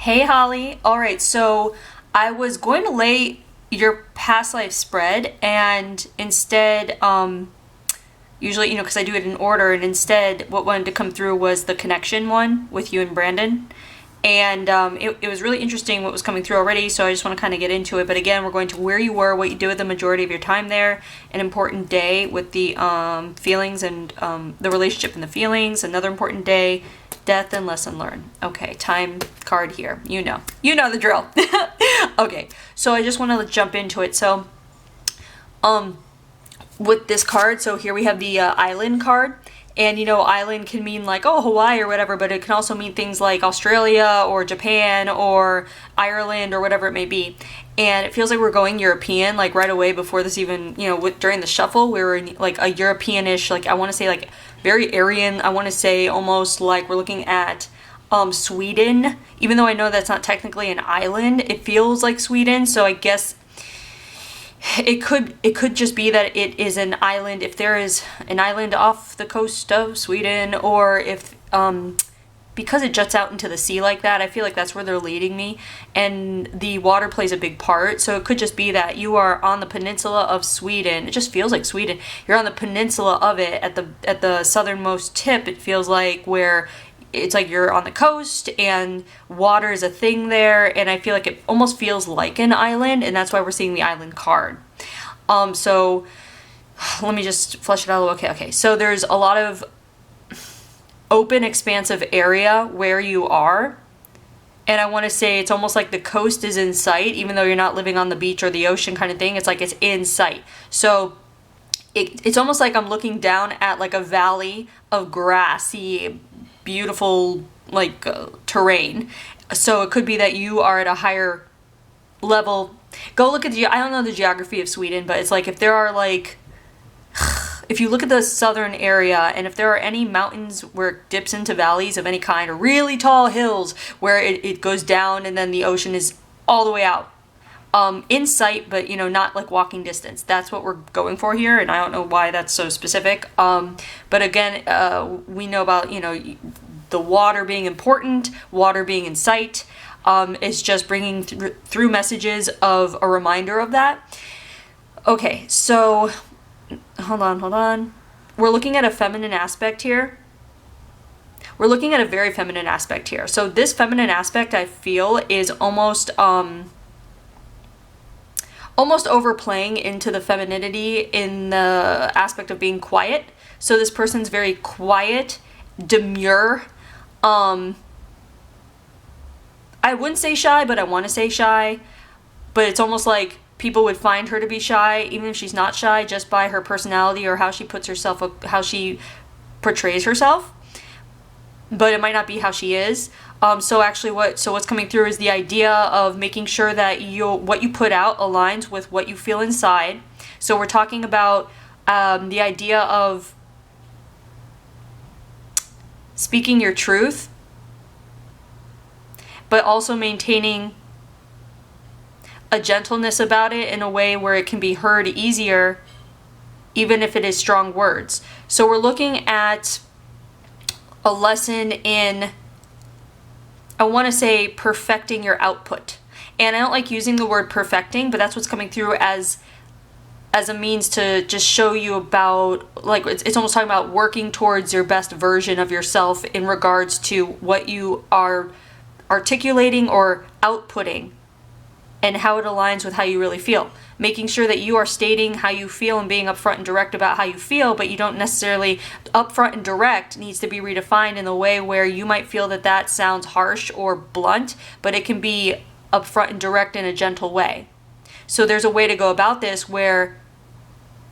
Hey Holly. All right, so I was going to lay your past life spread and instead usually, because I do it in order, and instead what wanted to come through was the connection one with you and Brandon. And it was really interesting what was coming through already, so I just want to kind of get into it. But again, we're going to where you were, what you did with the majority of your time there, an important day with the feelings and the relationship and the feelings, another important day, death and lesson learned. Okay, time card here. You know the drill. Okay, so I just want to jump into it. So, with this card, so here we have the island card. And island can mean like, oh, Hawaii or whatever, but it can also mean things like Australia or Japan or Ireland or whatever it may be. And it feels like we're going European, like right away before this even, during the shuffle, we were in like a European-ish, like I want to say like very Aryan. I want to say almost like we're looking at Sweden, even though I know that's not technically an island. It feels like Sweden, so I guess it could just be that it is an island, if there is an island off the coast of Sweden, or if because it juts out into the sea like that, I feel like that's where they're leading me, and the water plays a big part. So it could just be that you are on the peninsula of Sweden. It just feels like Sweden. You're on the peninsula of it at the southernmost tip. It feels like where it's like you're on the coast and water is a thing there, and I feel like it almost feels like an island, and that's why we're seeing the island card. So let me just flesh it out. Okay. So there's a lot of open, expansive area where you are, and I want to say it's almost like the coast is in sight, even though you're not living on the beach or the ocean kind of thing. It's like it's in sight. So it's almost like I'm looking down at like a valley of grassy, beautiful terrain. So it could be that you are at a higher level. Go look at I don't know the geography of Sweden, but it's like if there are like, if you look at the southern area, and if there are any mountains where it dips into valleys of any kind, or really tall hills where it goes down and then the ocean is all the way out in sight, but not like walking distance. That's what we're going for here, and I don't know why that's so specific. But again, we know about the water being important, water being in sight. Is just bringing through messages of a reminder of that. Okay, so hold on. We're looking at a feminine aspect here. We're looking at a very feminine aspect here. So this feminine aspect, I feel, is almost overplaying into the femininity in the aspect of being quiet. So this person's very quiet, demure, I wouldn't say shy, but I want to say shy. But it's almost like people would find her to be shy, even if she's not shy, just by her personality or how she puts herself, how she portrays herself. But it might not be how she is. So what's coming through is the idea of making sure that what you put out aligns with what you feel inside. So we're talking about the idea of speaking your truth, but also maintaining a gentleness about it in a way where it can be heard easier, even if it is strong words. So we're looking at a lesson in, I want to say, perfecting your output. And I don't like using the word perfecting, but that's what's coming through as a means to just show you about, like, it's almost talking about working towards your best version of yourself in regards to what you are articulating or outputting and how it aligns with how you really feel. Making sure that you are stating how you feel and being upfront and direct about how you feel, but you don't necessarily, upfront and direct needs to be redefined in the way where you might feel that sounds harsh or blunt, but it can be upfront and direct in a gentle way. So there's a way to go about this where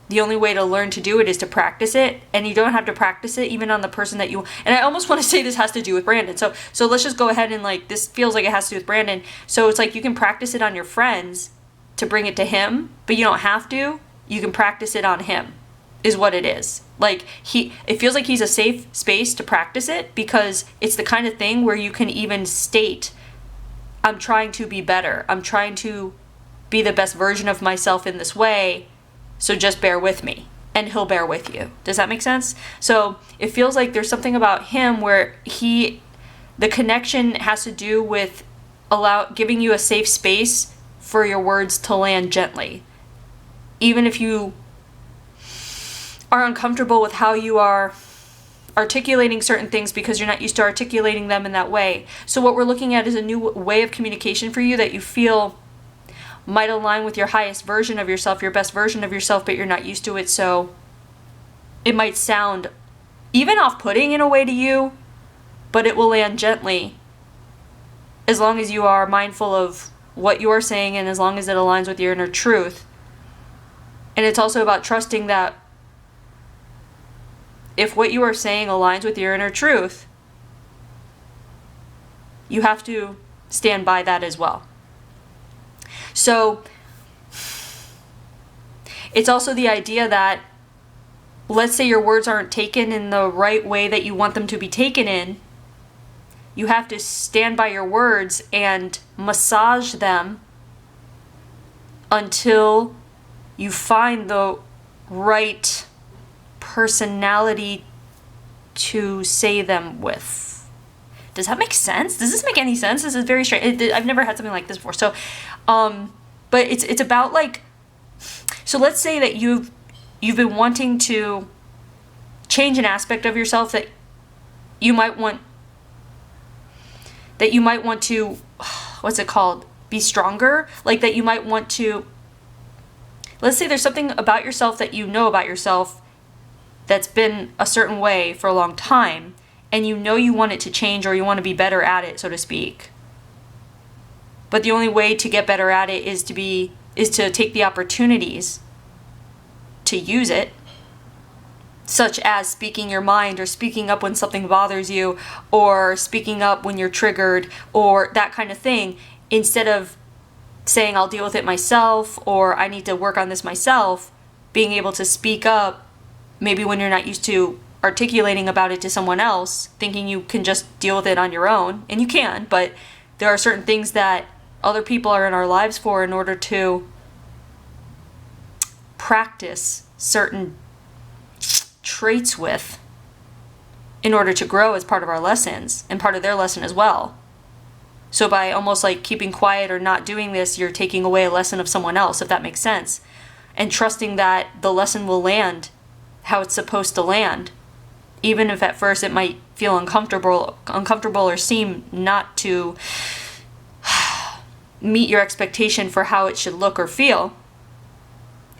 the only way to learn to do it is to practice it, and you don't have to practice it even on the person that you, and I almost want to say this has to do with Brandon. So let's just go ahead and this feels like it has to do with Brandon. So it's like you can practice it on your friends to bring it to him, but you don't have to. You can practice it on him, is what it is. Like it feels like he's a safe space to practice it, because it's the kind of thing where you can even state, I'm trying to be better. I'm trying to be the best version of myself in this way. So just bear with me, and he'll bear with you. Does that make sense? So it feels like there's something about him where the connection has to do with giving you a safe space for your words to land gently. Even if you are uncomfortable with how you are articulating certain things because you're not used to articulating them in that way. So what we're looking at is a new way of communication for you that you feel might align with your highest version of yourself, your best version of yourself, but you're not used to it, so it might sound even off-putting in a way to you, but it will land gently as long as you are mindful of what you are saying and as long as it aligns with your inner truth. And it's also about trusting that if what you are saying aligns with your inner truth, you have to stand by that as well. So it's also the idea that, let's say your words aren't taken in the right way that you want them to be taken in, you have to stand by your words and massage them until you find the right personality to say them with. Does that make sense? Does this make any sense? This is very strange. I've never had something like this before. So, but it's about like, so let's say that you've been wanting to change an aspect of yourself that you might want to, what's it called? Be stronger? Like that you might want to, let's say there's something about yourself that you know about yourself that's been a certain way for a long time, and you know you want it to change or you want to be better at it, so to speak. But the only way to get better at it is to take the opportunities to use it, such as speaking your mind or speaking up when something bothers you or speaking up when you're triggered or that kind of thing, instead of saying I'll deal with it myself or I need to work on this myself. Being able to speak up maybe when you're not used to articulating about it to someone else, thinking you can just deal with it on your own, and you can, but there are certain things that other people are in our lives for in order to practice certain traits with, in order to grow as part of our lessons and part of their lesson as well. So by almost like keeping quiet or not doing this, you're taking away a lesson of someone else, if that makes sense, and trusting that the lesson will land how it's supposed to land, even if at first it might feel uncomfortable or seem not to meet your expectation for how it should look or feel.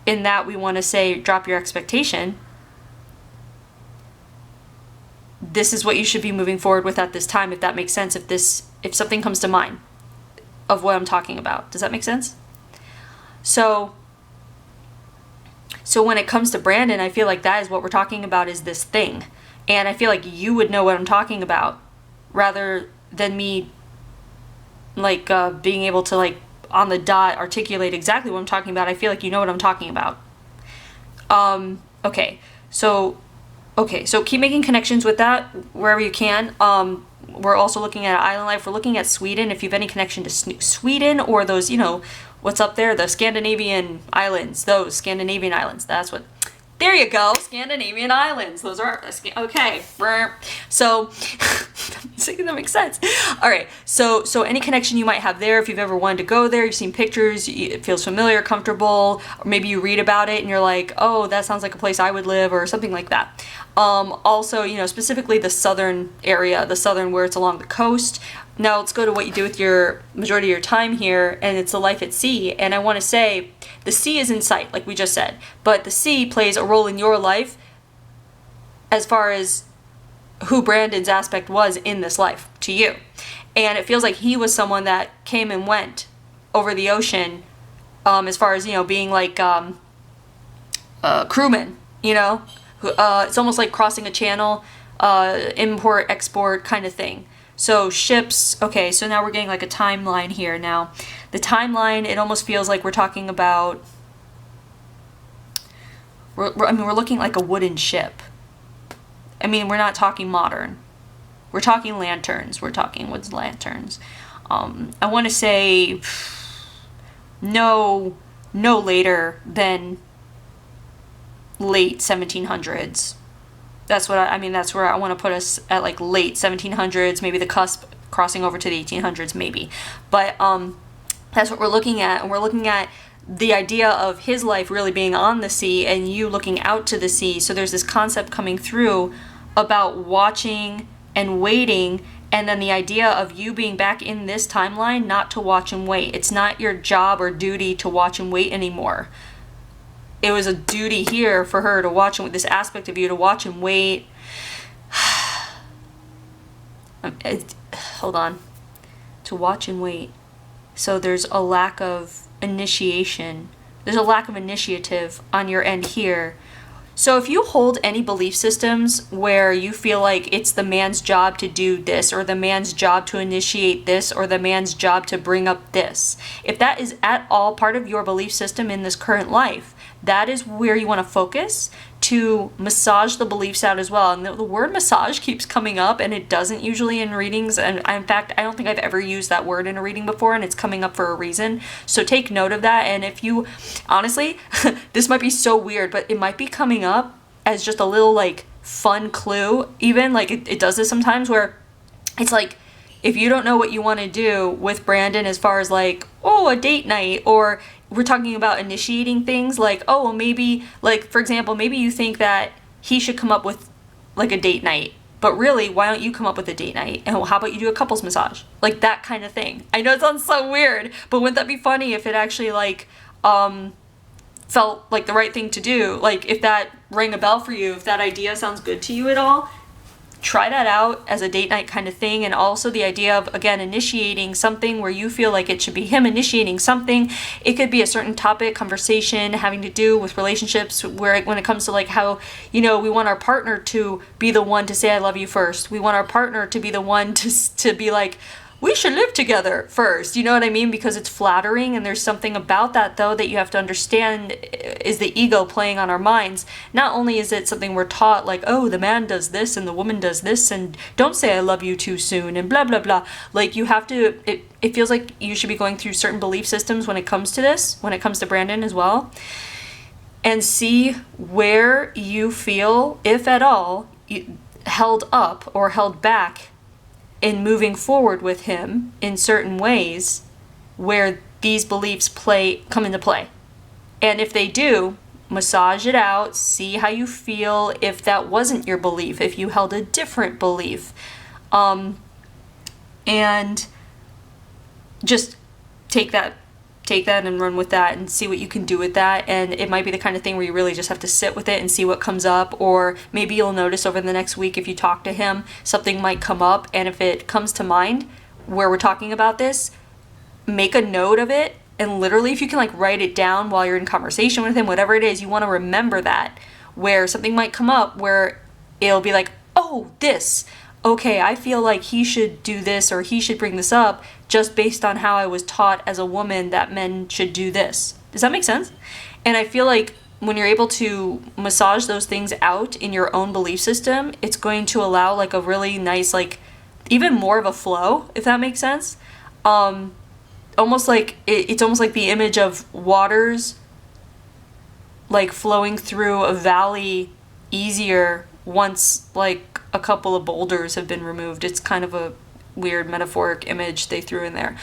In that, we want to say, drop your expectation. This is what you should be moving forward with at this time, if that makes sense. If something comes to mind of what I'm talking about. Does that make sense? So when it comes to Brandon, I feel like that is what we're talking about, is this thing. And I feel like you would know what I'm talking about rather than me like being able to like on the dot articulate exactly what I'm talking about. I feel like you know what I'm talking about. Okay, so keep making connections with that wherever you can. We're also looking at island life. We're looking at Sweden. If you have any connection to Sweden or those, what's up there, the Scandinavian islands, that's what, there you go, Scandinavian islands, those are, okay, so, that makes sense. All right, so any connection you might have there, if you've ever wanted to go there, you've seen pictures, it feels familiar, comfortable, or maybe you read about it and you're like, oh, that sounds like a place I would live, or something like that. Also, specifically the southern area, where it's along the coast. Now let's go to what you do with your majority of your time here, and it's the life at sea. And I want to say the sea is in sight, like we just said, but the sea plays a role in your life as far as who Brandon's aspect was in this life to you. And it feels like he was someone that came and went over the ocean, as far as, being like crewman, it's almost like crossing a channel, import, export kind of thing. So ships, okay, so now we're getting like a timeline here now. The timeline, it almost feels like we're talking about, we're looking like a wooden ship. We're not talking modern. We're talking lanterns. We're talking wooden lanterns. I want to say no later than late 1700s. That's what that's where I want to put us, at like late 1700s, maybe the cusp crossing over to the 1800s maybe. But that's what we're looking at. And we're looking at the idea of his life really being on the sea and you looking out to the sea. So there's this concept coming through about watching and waiting, and then the idea of you being back in this timeline not to watch and wait. It's not your job or duty to watch and wait anymore. It was a duty here for her to watch, and with this aspect of you to watch and wait. Hold on. To watch and wait. So there's a lack of initiation. There's a lack of initiative on your end here. So if you hold any belief systems where you feel like it's the man's job to do this, or the man's job to initiate this, or the man's job to bring up this, if that is at all part of your belief system in this current life, that is where you want to focus to massage the beliefs out as well. And the word massage keeps coming up, and it doesn't usually in readings. And in fact, I don't think I've ever used that word in a reading before, and it's coming up for a reason. So take note of that. And if you, honestly, this might be so weird, but it might be coming up as just a little like fun clue. Even like it does this sometimes where it's like, if you don't know what you want to do with Brandon as far as like, oh, a date night, or we're talking about initiating things like, oh, well, maybe, like, for example, maybe you think that he should come up with like a date night, but really, why don't you come up with a date night? And how about you do a couples massage? Like that kind of thing. I know it sounds so weird, but wouldn't that be funny if it actually like, felt like the right thing to do? Like if that rang a bell for you, if that idea sounds good to you at all, try that out as a date night kind of thing. And also the idea of, again, initiating something where you feel like it should be him initiating something. It could be a certain topic, conversation having to do with relationships, where when it comes to like how, you know, we want our partner to be the one to say I love you first. We want our partner to be the one to be like, we should live together first, you know what I mean? Because it's flattering, and there's something about that, though, that you have to understand is the ego playing on our minds. Not only is it something we're taught, like, oh, the man does this and the woman does this, and don't say I love you too soon, and blah, blah, blah. Like, you have to, it feels like you should be going through certain belief systems when it comes to this, when it comes to Brandon as well, and see where you feel, if at all, held up or held back in moving forward with him in certain ways where these beliefs come into play. And if they do, massage it out, see how you feel if that wasn't your belief, if you held a different belief. And just take that and run with that and see what you can do with that. And it might be the kind of thing where you really just have to sit with it and see what comes up, or maybe you'll notice over the next week, if you talk to him, something might come up, and if it comes to mind where we're talking about this, make a note of it, and literally if you can like write it down while you're in conversation with him, whatever it is, you want to remember that, where something might come up where it'll be like, oh, this, okay, I feel like he should do this, or he should bring this up, just based on how I was taught as a woman that men should do this. Does that make sense? And I feel like when you're able to massage those things out in your own belief system, it's going to allow like a really nice, like even more of a flow, if that makes sense. Almost like it's almost like the image of waters like flowing through a valley easier once like a couple of boulders have been removed. It's kind of a weird metaphoric image they threw in there.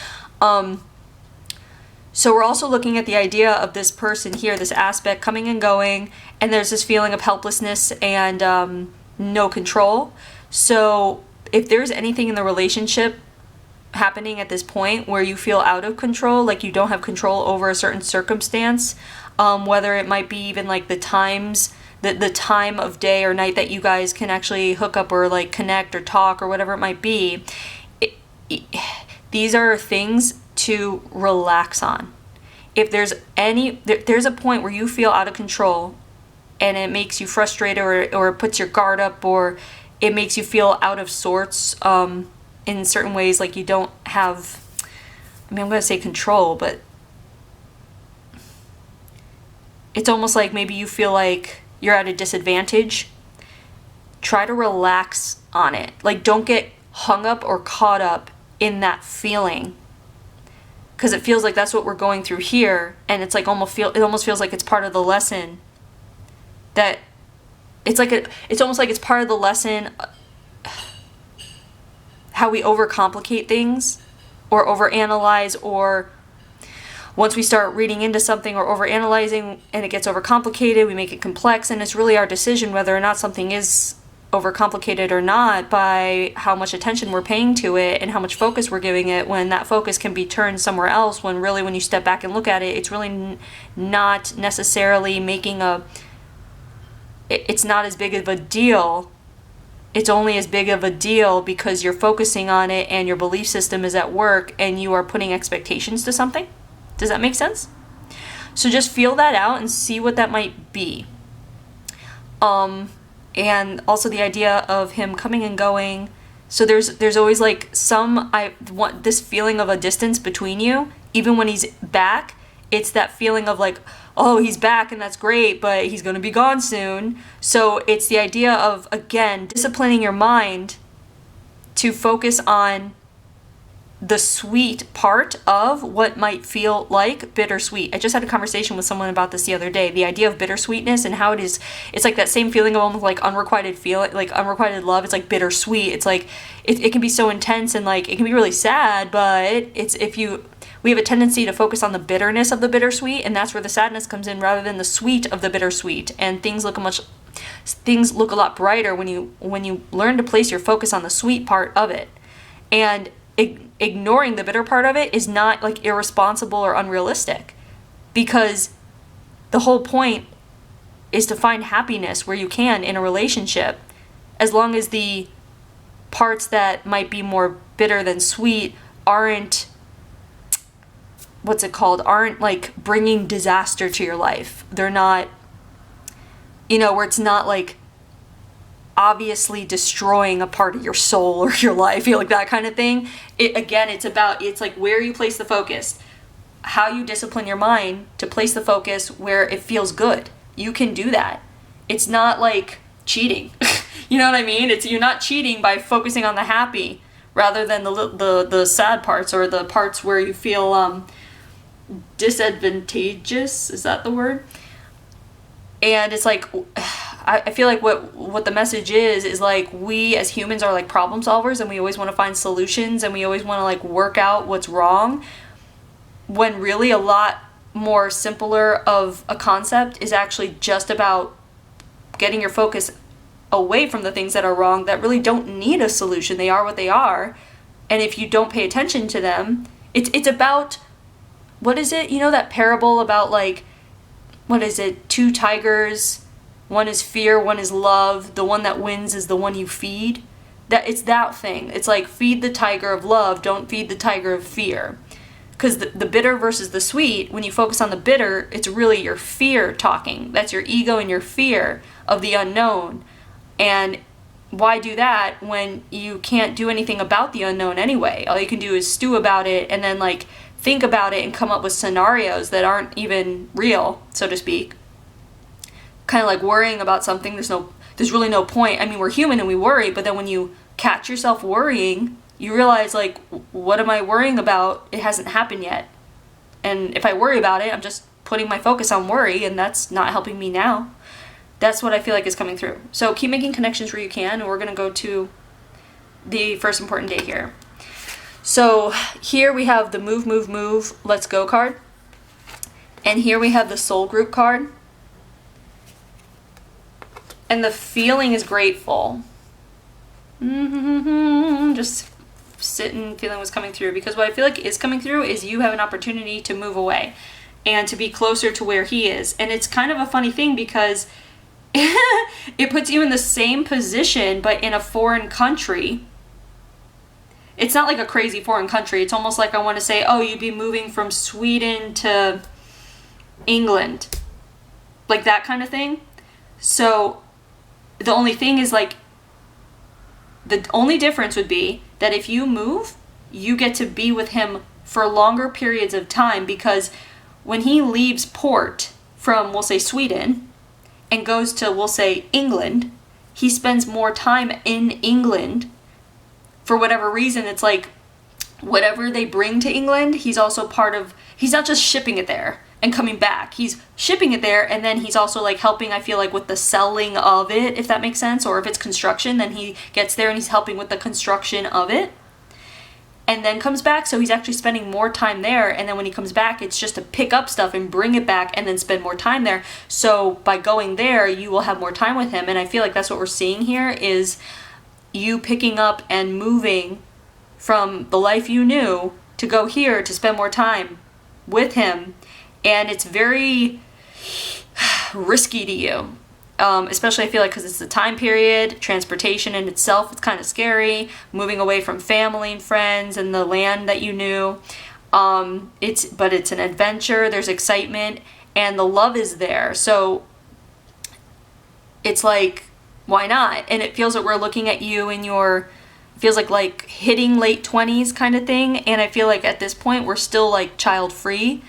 So we're also looking at the idea of this person here, this aspect coming and going, and there's this feeling of helplessness and no control. So if there's anything in the relationship happening at this point where you feel out of control, like you don't have control over a certain circumstance, whether it might be even like the times, the time of day or night that you guys can actually hook up or like connect or talk or whatever it might be, these are things to relax on. If there's there's a point where you feel out of control and it makes you frustrated, or it puts your guard up, or it makes you feel out of sorts in certain ways, like you don't have, I mean, I'm going to say control, but it's almost like maybe you feel like you're at a disadvantage. Try to relax on it. Like, don't get hung up or caught up in that feeling, because it feels like that's what we're going through here, and it's like it almost feels like it's part of the lesson, that it's almost like it's part of the lesson how we overcomplicate things or overanalyze, or once we start reading into something or overanalyzing and it gets overcomplicated, we make it complex, and it's really our decision whether or not something is overcomplicated or not by how much attention we're paying to it and how much focus we're giving it, when that focus can be turned somewhere else, when really when you step back and look at it, it's really not necessarily making it's not as big of a deal. It's only as big of a deal because you're focusing on it and your belief system is at work and you are putting expectations to something. Does that make sense? So just feel that out and see what that might be. And also the idea of him coming and going. So there's always like this feeling of a distance between you. Even when he's back, it's that feeling of like, oh, he's back and that's great, but he's going to be gone soon. So it's the idea of, again, disciplining your mind to focus on the sweet part of what might feel like bittersweet. I just had a conversation with someone about this the other day. The idea of bittersweetness and how it's like that same feeling of almost like unrequited love. It's like bittersweet. It's like it can be so intense and like it can be really sad, but we have a tendency to focus on the bitterness of the bittersweet, and that's where the sadness comes in rather than the sweet of the bittersweet. And things look a lot brighter when you learn to place your focus on the sweet part of it. And ignoring the bitter part of it is not like irresponsible or unrealistic, because the whole point is to find happiness where you can in a relationship, as long as the parts that might be more bitter than sweet aren't like bringing disaster to your life. They're not, where it's not like obviously destroying a part of your soul or your life, like that kind of thing. It's like where you place the focus, how you discipline your mind to place the focus where it feels good. You can do that. It's not like cheating. You know what I mean? You're not cheating by focusing on the happy rather than the sad parts, or the parts where you feel disadvantageous. Is that the word? And it's like, I feel like what the message is like, we as humans are like problem solvers, and we always want to find solutions, and we always want to like work out what's wrong, when really a lot more simpler of a concept is actually just about getting your focus away from the things that are wrong that really don't need a solution. They are what they are, and if you don't pay attention to them, it's about, what is it, that parable about like, what is it, 2 tigers, one is fear, one is love, the one that wins is the one you feed. It's that thing. It's like, feed the tiger of love, don't feed the tiger of fear. Because the bitter versus the sweet, when you focus on the bitter, it's really your fear talking. That's your ego and your fear of the unknown. And why do that when you can't do anything about the unknown anyway? All you can do is stew about it and then like think about it and come up with scenarios that aren't even real, so to speak. Kind of like worrying about something, there's really no point. I mean, we're human and we worry, but then when you catch yourself worrying, you realize like, what am I worrying about? It hasn't happened yet. And if I worry about it, I'm just putting my focus on worry, and that's not helping me now. That's what I feel like is coming through. So keep making connections where you can, and we're going to go to the first important day here. So here we have the move, move, move, let's go card. And here we have the soul group card. And the feeling is grateful. Just sitting, feeling what's coming through. Because what I feel like is coming through is you have an opportunity to move away and to be closer to where he is. And it's kind of a funny thing because it puts you in the same position, but in a foreign country. It's not like a crazy foreign country. It's almost like I want to say, oh, you'd be moving from Sweden to England. Like that kind of thing. So the only thing is like, the only difference would be that if you move, you get to be with him for longer periods of time, because when he leaves port from, we'll say, Sweden and goes to, we'll say, England, he spends more time in England for whatever reason. It's like whatever they bring to England, he's also part of, he's not just shipping it there and coming back. He's shipping it there, and then he's also like helping, I feel like, with the selling of it, if that makes sense. Or if it's construction, then he gets there and he's helping with the construction of it. and then comes back. So he's actually spending more time there. And then when he comes back, it's just to pick up stuff and bring it back and then spend more time there. So by going there, you will have more time with him. And I feel like that's what we're seeing here is you picking up and moving from the life you knew to go here to spend more time with him. And it's very risky to you. Especially I feel like because it's the time period, transportation in itself, it's kind of scary, moving away from family and friends and the land that you knew. But it's an adventure, there's excitement, and the love is there. So it's like, why not? And it feels that we're looking at you in your, it feels like hitting late 20s kind of thing. And I feel like at this point we're still like child free,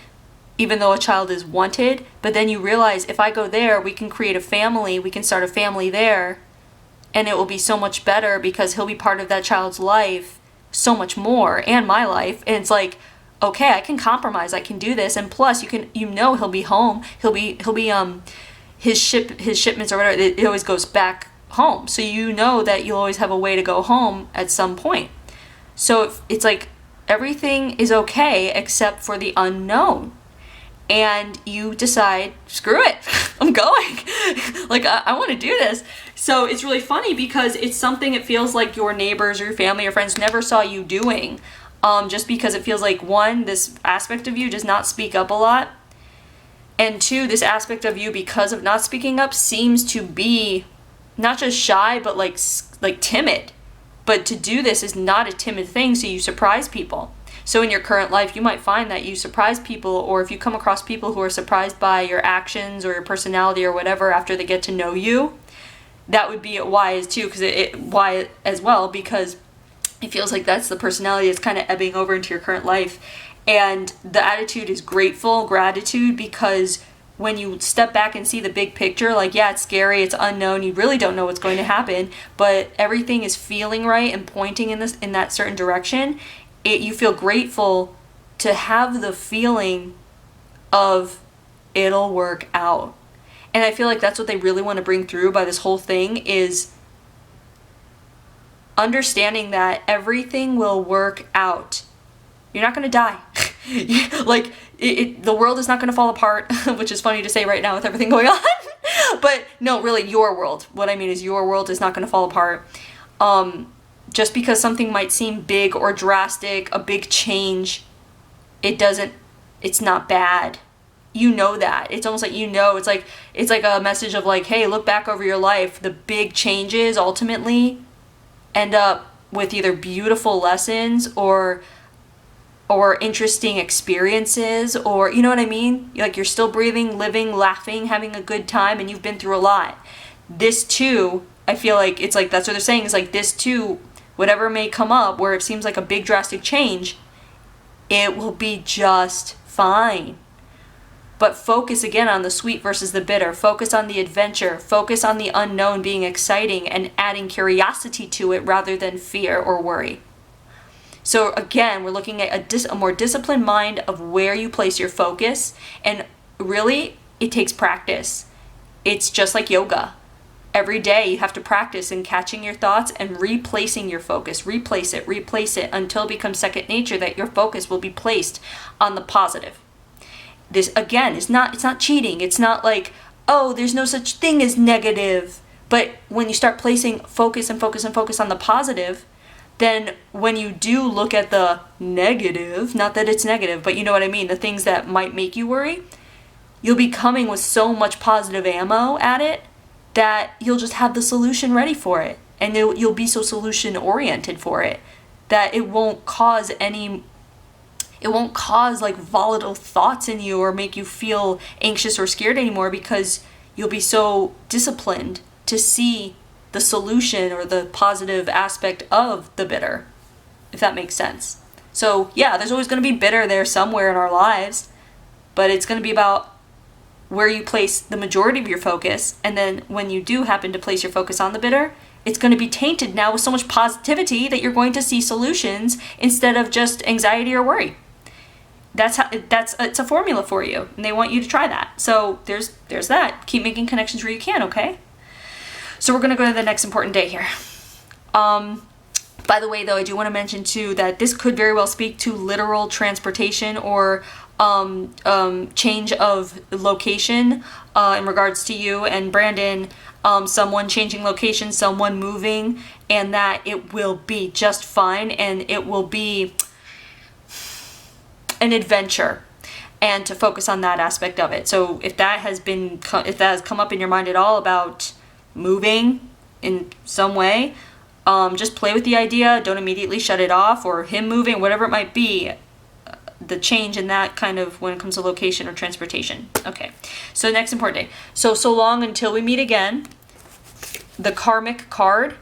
even though a child is wanted. But then you realize if I go there, we can create a family, we can start a family there, and it will be so much better because he'll be part of that child's life so much more, and my life. And it's like, okay, I can compromise, I can do this. And plus he'll be home, his shipments or whatever, it always goes back home. So you know that you'll always have a way to go home at some point. So it's like everything is okay except for the unknown. And you decide, screw it, I'm going. Like, I want to do this. So it's really funny because it's something it feels like your neighbors or your family or friends never saw you doing. Just because it feels like, one, this aspect of you does not speak up a lot. And two, this aspect of you, because of not speaking up, seems to be not just shy, but like timid. But to do this is not a timid thing, so you surprise people. So in your current life, you might find that you surprise people, or if you come across people who are surprised by your actions or your personality or whatever after they get to know you, that would be wise too, why as well, because it feels like that's the personality that's kind of ebbing over into your current life. And the attitude is gratitude, because when you step back and see the big picture, like, yeah, it's scary, it's unknown, you really don't know what's going to happen, but everything is feeling right and pointing in that certain direction. You feel grateful to have the feeling of it'll work out. And I feel like that's what they really want to bring through by this whole thing, is understanding that everything will work out. You're not going to die. Like, the world is not going to fall apart, which is funny to say right now with everything going on. But no, really, your world. What I mean is your world is not going to fall apart. Just because something might seem big or drastic, a big change, it's not bad. You know that. It's almost like, it's like a message of like, hey, look back over your life. The big changes ultimately end up with either beautiful lessons or interesting experiences, or, you know what I mean? Like, you're still breathing, living, laughing, having a good time, and you've been through a lot. This too, I feel like it's like, that's what they're saying, is like, this too, whatever may come up where it seems like a big drastic change, it will be just fine. But focus again on the sweet versus the bitter. Focus on the adventure. Focus on the unknown being exciting and adding curiosity to it rather than fear or worry. So again, we're looking at a more disciplined mind of where you place your focus. And really, it takes practice. It's just like yoga. Every day you have to practice in catching your thoughts and replacing your focus. Replace it until it becomes second nature, that your focus will be placed on the positive. This, again, it's not cheating. It's not like, oh, there's no such thing as negative. But when you start placing focus on the positive, then when you do look at the negative, not that it's negative, but you know what I mean, the things that might make you worry, you'll be coming with so much positive ammo at it that you'll just have the solution ready for it. And you'll be so solution oriented for it that it won't cause like volatile thoughts in you or make you feel anxious or scared anymore, because you'll be so disciplined to see the solution or the positive aspect of the bitter, if that makes sense. So yeah, there's always going to be bitter there somewhere in our lives, but it's going to be about where you place the majority of your focus. And then when you do happen to place your focus on the bitter, it's going to be tainted now with so much positivity that you're going to see solutions instead of just anxiety or worry. It's a formula for you, and they want you to try that. So there's that. Keep making connections where you can, okay? So we're going to go to the next important day here. By the way, though, I do want to mention too that this could very well speak to literal transportation or change of location in regards to you and Brandon, someone changing location, someone moving, and that it will be just fine and it will be an adventure, and to focus on that aspect of it. So if that has come up in your mind at all about moving in some way, just play with the idea. Don't immediately shut it off, or him moving, whatever it might be, the change in that kind of when it comes to location or transportation. Okay, so next important day. So long until we meet again, the Karmic card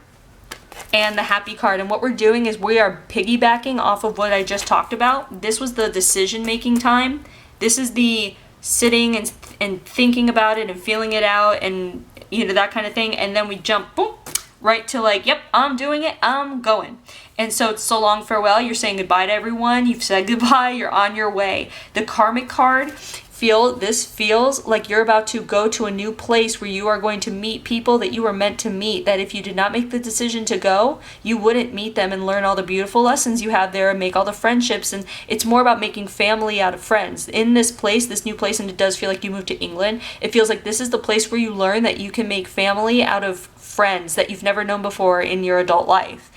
and the Happy card. And what we're doing is we are piggybacking off of what I just talked about. This was the decision-making time. This is the sitting and thinking about it and feeling it out and, you know, that kind of thing. And then we jump, boom, right to like, yep, I'm doing it, I'm going. And so it's so long farewell, you're saying goodbye to everyone, you've said goodbye, you're on your way. The Karmic card, this feels like you're about to go to a new place where you are going to meet people that you were meant to meet, that if you did not make the decision to go, you wouldn't meet them and learn all the beautiful lessons you have there and make all the friendships. And it's more about making family out of friends. In this place, this new place, and it does feel like you moved to England, it feels like this is the place where you learn that you can make family out of friends that you've never known before in your adult life.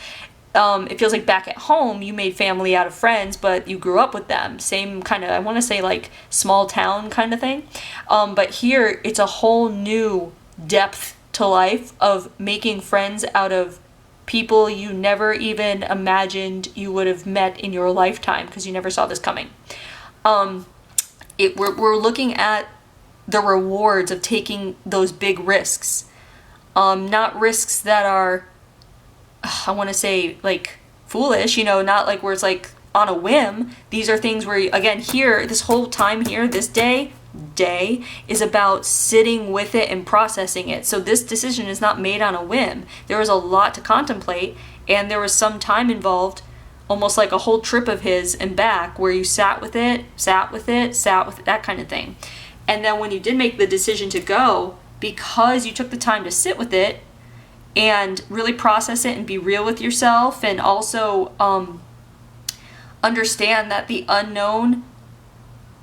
It feels like back at home you made family out of friends, but you grew up with them. Same kind of, I want to say like small town kind of thing. But here it's a whole new depth to life of making friends out of people you never even imagined you would have met in your lifetime because you never saw this coming. We're looking at the rewards of taking those big risks. Not risks that are, I want to say, like, foolish, you know, not like where it's like on a whim. These are things where, again, here, this whole time here, this day is about sitting with it and processing it. So this decision is not made on a whim. There was a lot to contemplate, and there was some time involved, almost like a whole trip of his and back, where you sat with it, that kind of thing. And then when you did make the decision to go, because you took the time to sit with it and really process it and be real with yourself, and also understand that the unknown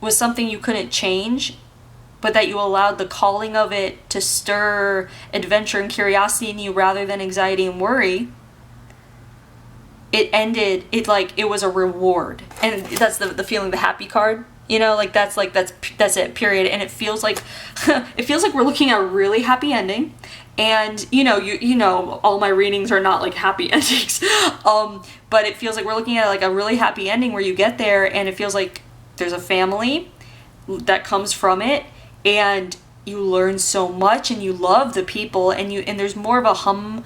was something you couldn't change, but that you allowed the calling of it to stir adventure and curiosity in you rather than anxiety and worry, it was a reward. And that's the feeling, the Happy card. You know, like that's it, period. And it feels like we're looking at a really happy ending. And you know, all my readings are not like happy endings. But it feels like we're looking at like a really happy ending where you get there and it feels like there's a family that comes from it, and you learn so much and you love the people, and there's more of a humming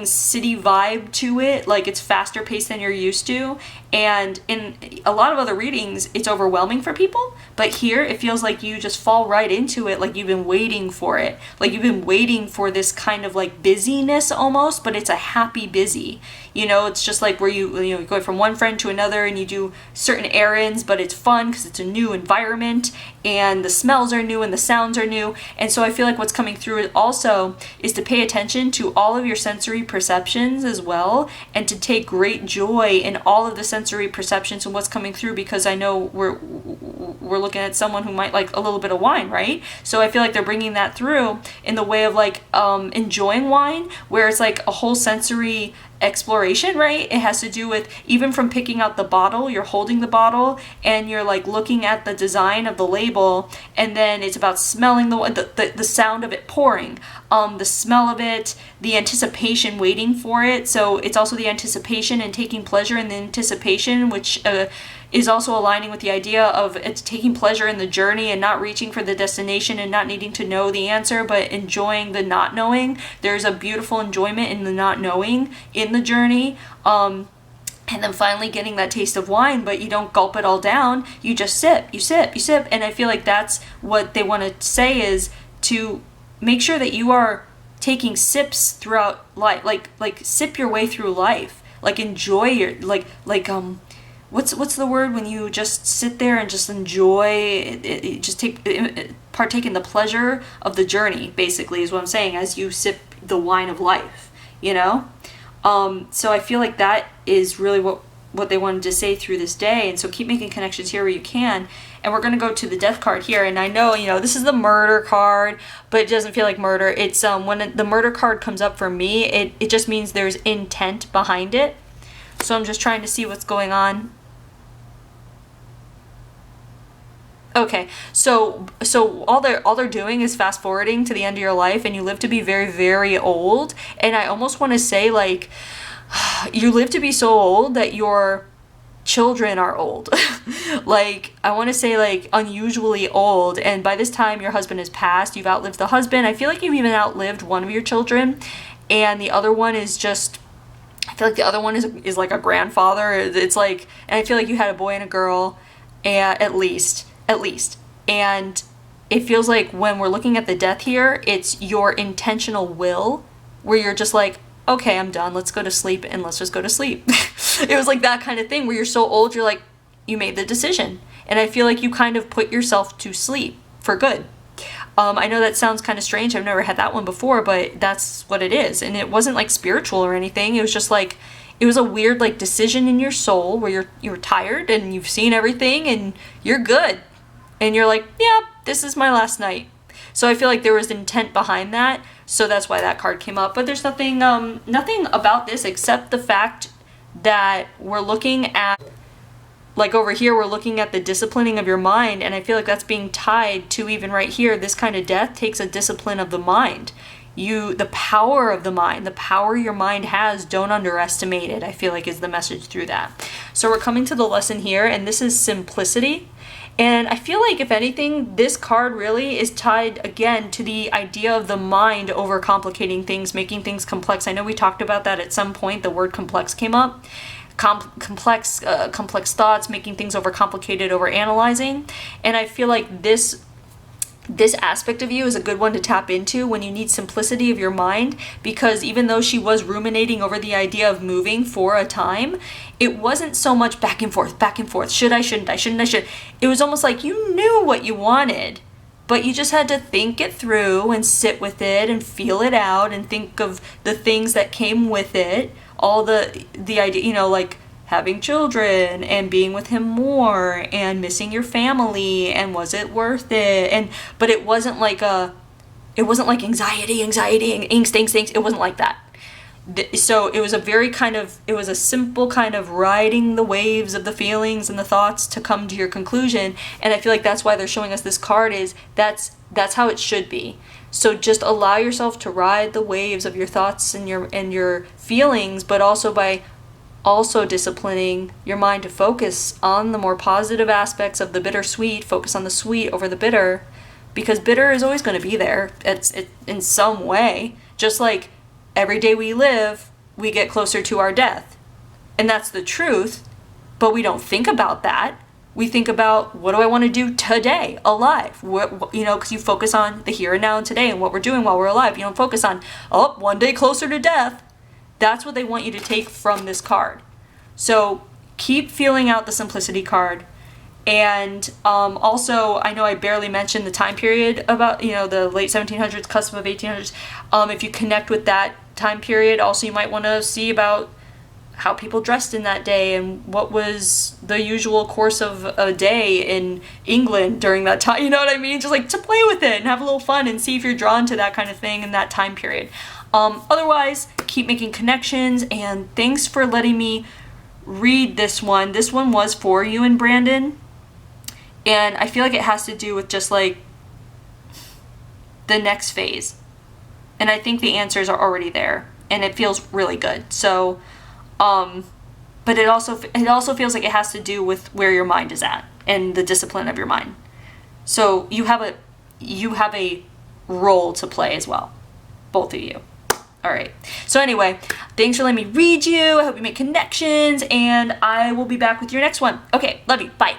city vibe to it. Like it's faster paced than you're used to, and in a lot of other readings it's overwhelming for people, but here it feels like you just fall right into it, like you've been waiting for it, like you've been waiting for this kind of like busyness almost, but it's a happy busy. You know, it's just like where you go from one friend to another and you do certain errands, but it's fun because it's a new environment and the smells are new and the sounds are new. And so I feel like what's coming through also is to pay attention to all of your sensory perceptions as well, and to take great joy in all of the sensory perceptions and what's coming through, because I know we're looking at someone who might like a little bit of wine, right? So I feel like they're bringing that through in the way of like enjoying wine, where it's like a whole sensory exploration, right? It has to do with even from picking out the bottle, you're holding the bottle and you're like looking at the design of the label, and then it's about smelling the sound of it pouring, the smell of it, the anticipation waiting for it. So it's also the anticipation and taking pleasure in the anticipation, which is also aligning with the idea of it's taking pleasure in the journey and not reaching for the destination and not needing to know the answer, but enjoying the not knowing. There's a beautiful enjoyment in the not knowing in the journey. And then finally getting that taste of wine, but you don't gulp it all down. You just sip, you sip, you sip. And I feel like that's what they want to say, is to make sure that you are taking sips throughout life, like sip your way through life, like enjoy your, what's the word when you just sit there and just enjoy it, just partake in the pleasure of the journey, basically, is what I'm saying, as you sip the wine of life, you know? So I feel like that is really what they wanted to say through this day. And so keep making connections here where you can. And we're going to go to the death card here. And I know, this is the murder card, but it doesn't feel like murder. It's when the murder card comes up for me, it just means there's intent behind it. So I'm just trying to see what's going on. Okay, so all they're doing is fast forwarding to the end of your life, and you live to be very, very old. And I almost want to say, like, you live to be so old that your children are old. Like, I want to say, like, unusually old. And by this time your husband has passed, you've outlived the husband. I feel like you've even outlived one of your children, and the other one is just, I feel like the other one is like a grandfather. It's like, and I feel like you had a boy and a girl, and at least. And it feels like when we're looking at the death here, it's your intentional will, where you're just like, okay, I'm done, let's go to sleep, and let's just go to sleep. It was like that kind of thing where you're so old, you're like, you made the decision. And I feel like you kind of put yourself to sleep for good. I know that sounds kind of strange, I've never had that one before, but that's what it is. And it wasn't like spiritual or anything, it was just like, it was a weird like decision in your soul where you're tired and you've seen everything and you're good. And you're like, yeah, this is my last night. So I feel like there was intent behind that. So that's why that card came up. But there's nothing about this except the fact that we're looking at, like over here, we're looking at the disciplining of your mind. And I feel like that's being tied to even right here. This kind of death takes a discipline of the mind. The power of the mind, the power your mind has, don't underestimate it, I feel like is the message through that. So we're coming to the lesson here, and this is simplicity. And I feel like, if anything, this card really is tied, again, to the idea of the mind overcomplicating things, making things complex. I know we talked about that at some point. The word complex came up. Complex thoughts, making things overcomplicated, overanalyzing. And I feel like this aspect of you is a good one to tap into when you need simplicity of your mind, because even though she was ruminating over the idea of moving for a time, it wasn't so much back and forth, should I, shouldn't I, should. It was almost like you knew what you wanted, but you just had to think it through and sit with it and feel it out and think of the things that came with it, all the idea, like having children and being with him more and missing your family, and was it worth it? But it wasn't like anxiety and angst. It wasn't like that. So it was a simple kind of riding the waves of the feelings and the thoughts to come to your conclusion. And I feel like that's why they're showing us this card, is that's how it should be. So just allow yourself to ride the waves of your thoughts and your feelings, but also disciplining your mind to focus on the more positive aspects of the bittersweet, focus on the sweet over the bitter, because bitter is always going to be there. It's in some way, just like every day we live, we get closer to our death. And that's the truth, but we don't think about that. We think about, what do I want to do today, alive? Because you focus on the here and now and today and what we're doing while we're alive. You don't focus on, one day closer to death. That's what they want you to take from this card. So keep feeling out the simplicity card. And also, I know I barely mentioned the time period about, the late 1700s, cusp of 1800s. If you connect with that time period, also you might want to see about how people dressed in that day and what was the usual course of a day in England during that time. You know what I mean? Just like to play with it and have a little fun and see if you're drawn to that kind of thing in that time period. Otherwise, keep making connections, and thanks for letting me read this one. This one was for you and Brandon, and I feel like it has to do with just like the next phase, and I think the answers are already there, and it feels really good. So, but it also feels like it has to do with where your mind is at and the discipline of your mind. So you have a role to play as well, both of you. All right. So anyway, thanks for letting me read you. I hope you make connections, and I will be back with your next one. Okay. Love you. Bye.